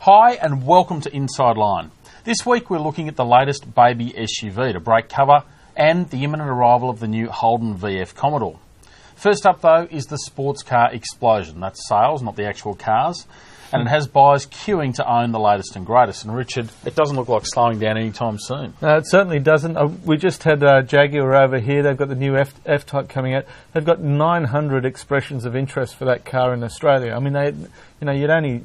Hi and welcome to Inside Line. This week we're looking at the latest baby SUV to break cover and the imminent arrival of the new Holden VF Commodore. First up though is the sports car explosion. That's sales, not the actual cars. And it has buyers queuing to own the latest and greatest. And Richard, it doesn't look like slowing down anytime soon. No, it certainly doesn't. We just had Jaguar over here. They've got the new F-Type coming out. They've got 900 expressions of interest for that car in Australia. I mean, you'd only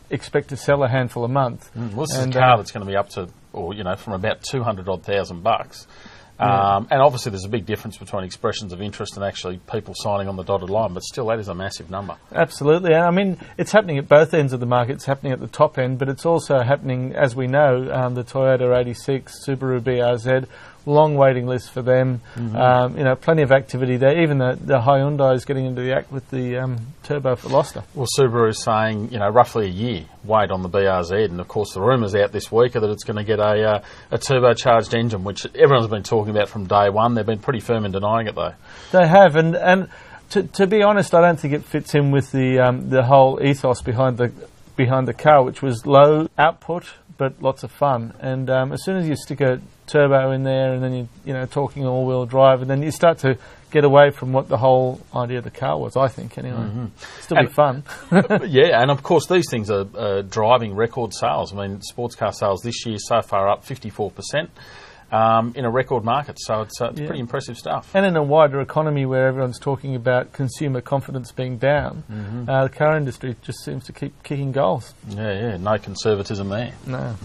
expect to sell a handful a month. Well, this is a car that's going to be up to, from about 200,000 bucks. And obviously there's a big difference between expressions of interest and actually people signing on the dotted line, but still that is a massive number. Absolutely. I mean, it's happening at both ends of the market. It's happening at the top end, but it's also happening, as we know, the Toyota 86, Subaru BRZ, long waiting list for them. Plenty of activity there. Even the Hyundai is getting into the act with the Turbo Veloster. Well, Subaru is saying, roughly a year wait on the BRZ, and of course the rumours out this week are that it's going to get a turbocharged engine, which everyone's been talking about from day one. They've been pretty firm in denying it though. They have, and to be honest, I don't think it fits in with the whole ethos behind the car, which was low output but lots of fun. And as soon as you stick a turbo in there, and then you're talking all-wheel drive, and then you start to get away from what the whole idea of the car was, I think, anyway. Still be fun. Yeah, and of course these things are driving record sales. I mean, sports car sales this year so far up 54%. In a record market, so it's pretty impressive stuff. And in a wider economy where everyone's talking about consumer confidence being down, the car industry just seems to keep kicking goals. Yeah, no conservatism there. No.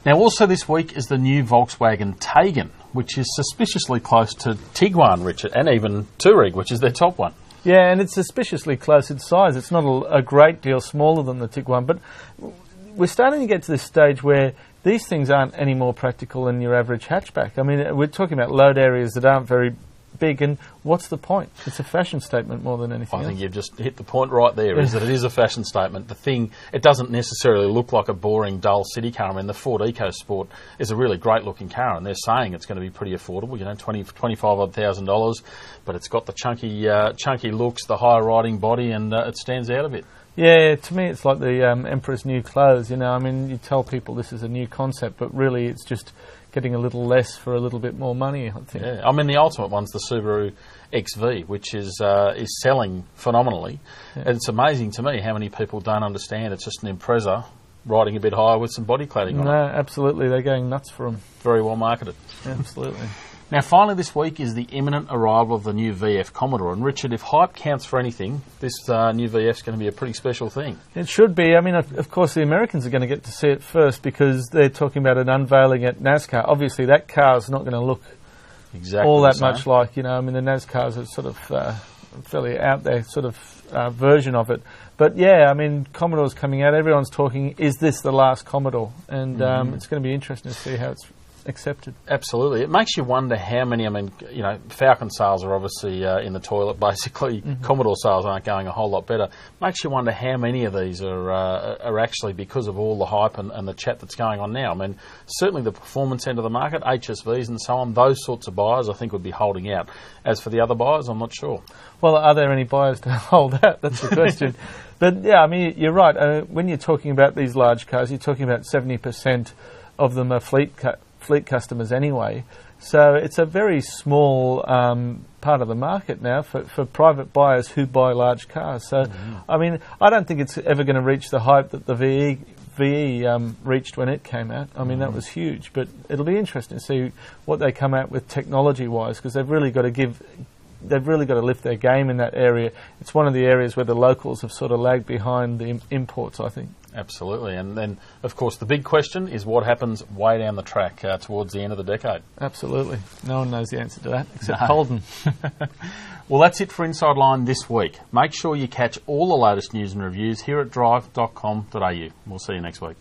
Now also this week is the new Volkswagen Taycan, which is suspiciously close to Tiguan, Richard, and even Touareg, which is their top one. Yeah, and it's suspiciously close in size. It's not a great deal smaller than the Tiguan, but we're starting to get to this stage where these things aren't any more practical than your average hatchback. I mean, we're talking about load areas that aren't very big, and what's the point? It's a fashion statement more than anything else. I think you've just hit the point right there, is that it is a fashion statement. The thing, it doesn't necessarily look like a boring, dull city car. I mean, the Ford EcoSport is a really great-looking car, and they're saying it's going to be pretty affordable, $25,000, but it's got the chunky looks, the high riding body, and it stands out a bit. Yeah, to me it's like the Emperor's New Clothes, I mean, you tell people this is a new concept, but really it's just getting a little less for a little bit more money, I think. Yeah, I mean, the ultimate one's the Subaru XV, which is selling phenomenally. Yeah. And it's amazing to me how many people don't understand it's just an Impreza riding a bit higher with some body cladding on it. No, absolutely, they're going nuts for them. Very well marketed. Yeah, absolutely. Now, finally this week is the imminent arrival of the new VF Commodore. And Richard, if hype counts for anything, this new VF's going to be a pretty special thing. It should be. I mean, of course, the Americans are going to get to see it first because they're talking about an unveiling at NASCAR. Obviously, that car's not going to look all that much like, I mean, the NASCAR's a sort of fairly out there sort of version of it. But yeah, I mean, Commodore's coming out. Everyone's talking, is this the last Commodore? And it's going to be interesting to see how it's accepted. Absolutely. It makes you wonder how many, Falcon sales are obviously in the toilet, basically. Commodore sales aren't going a whole lot better. Makes you wonder how many of these are actually because of all the hype and the chat that's going on now. I mean, certainly the performance end of the market, HSVs and so on, those sorts of buyers I think would be holding out. As for the other buyers, I'm not sure. Well, are there any buyers to hold out? That's the question. But yeah, I mean, you're right. When you're talking about these large cars, you're talking about 70% of them are fleet customers anyway. So it's a very small part of the market now for private buyers who buy large cars. So, I mean, I don't think it's ever going to reach the hype that the VE reached when it came out. I mean, that was huge. But it'll be interesting to see what they come out with technology-wise, because they've really got to lift their game in that area. It's one of the areas where the locals have sort of lagged behind the imports, I think. Absolutely. And then, of course, the big question is what happens way down the track towards the end of the decade. Absolutely. No one knows the answer to that except Holden. Well, that's it for Inside Line this week. Make sure you catch all the latest news and reviews here at drive.com.au. We'll see you next week.